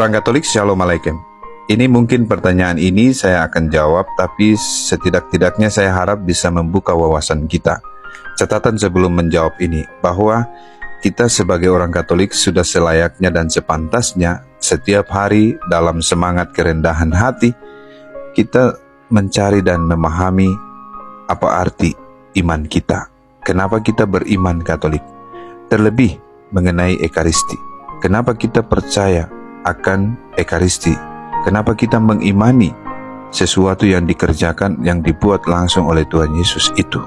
orang Katolik, Shalom Alaikum. Ini mungkin pertanyaan ini saya akan jawab, tapi setidak-tidaknya saya harap bisa membuka wawasan kita. Catatan sebelum menjawab ini, bahwa kita sebagai orang Katolik sudah selayaknya dan sepantasnya setiap hari dalam semangat kerendahan hati, kita mencari dan memahami apa arti iman kita. Kenapa kita beriman Katolik? Terlebih mengenai Ekaristi. Kenapa kita percaya akan Ekaristi? Kenapa kita mengimani sesuatu yang dikerjakan, yang dibuat langsung oleh Tuhan Yesus itu?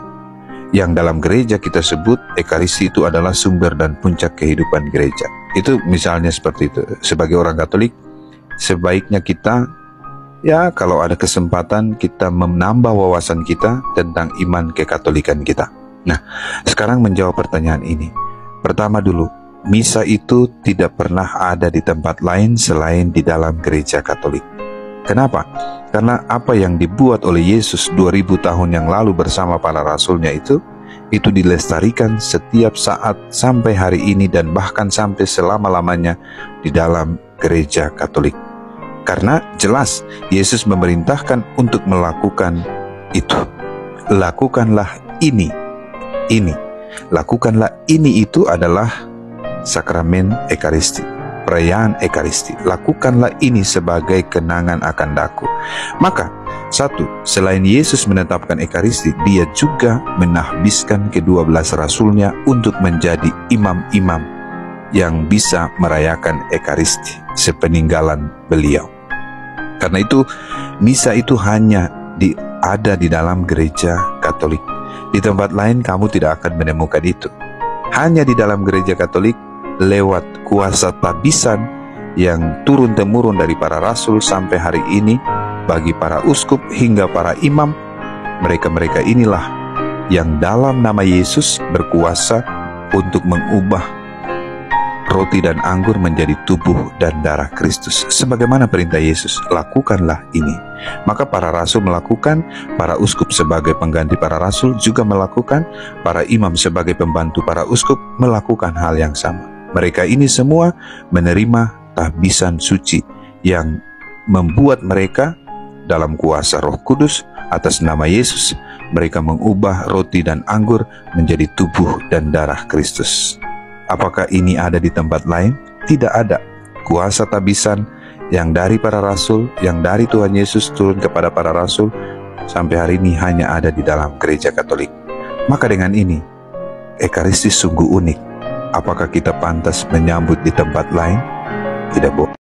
Yang dalam gereja kita sebut Ekaristi itu adalah sumber dan puncak kehidupan gereja. Itu misalnya seperti itu. Sebagai orang Katolik, sebaiknya kita, ya kalau ada kesempatan, kita menambah wawasan kita tentang iman kekatolikan kita. Nah, sekarang menjawab pertanyaan ini. Pertama dulu, misa itu tidak pernah ada di tempat lain selain di dalam gereja Katolik. Kenapa? Karena apa yang dibuat oleh Yesus 2000 tahun yang lalu bersama para rasulnya itu dilestarikan setiap saat sampai hari ini dan bahkan sampai selama-lamanya di dalam gereja Katolik. Karena jelas Yesus memerintahkan untuk melakukan itu. Lakukanlah ini. Lakukanlah ini itu adalah sakramen Ekaristi, perayaan Ekaristi. Lakukanlah ini sebagai kenangan akan daku. Maka, satu, selain Yesus menetapkan Ekaristi, dia juga menahbiskan ke-12 rasulnya untuk menjadi imam-imam yang bisa merayakan Ekaristi sepeninggalan beliau. Karena itu, misa itu hanya ada di dalam gereja Katolik. Di tempat lain kamu tidak akan menemukan itu. Hanya di dalam gereja Katolik, lewat kuasa tabisan yang turun-temurun dari para rasul sampai hari ini, bagi para uskup hingga para imam, mereka-mereka inilah yang dalam nama Yesus berkuasa untuk mengubah roti dan anggur menjadi tubuh dan darah Kristus. Sebagaimana perintah Yesus, lakukanlah ini. Maka para rasul melakukan, para uskup sebagai pengganti para rasul juga melakukan, para imam sebagai pembantu para uskup melakukan hal yang sama. Mereka ini semua menerima tahbisan suci yang membuat mereka dalam kuasa Roh Kudus atas nama Yesus, mereka mengubah roti dan anggur menjadi tubuh dan darah Kristus. Apakah ini ada di tempat lain? Tidak ada. Kuasa tabisan yang dari para rasul, yang dari Tuhan Yesus turun kepada para rasul, sampai hari ini hanya ada di dalam gereja Katolik. Maka dengan ini, Ekaristi sungguh unik. Apakah kita pantas menyambut di tempat lain? Tidak boleh.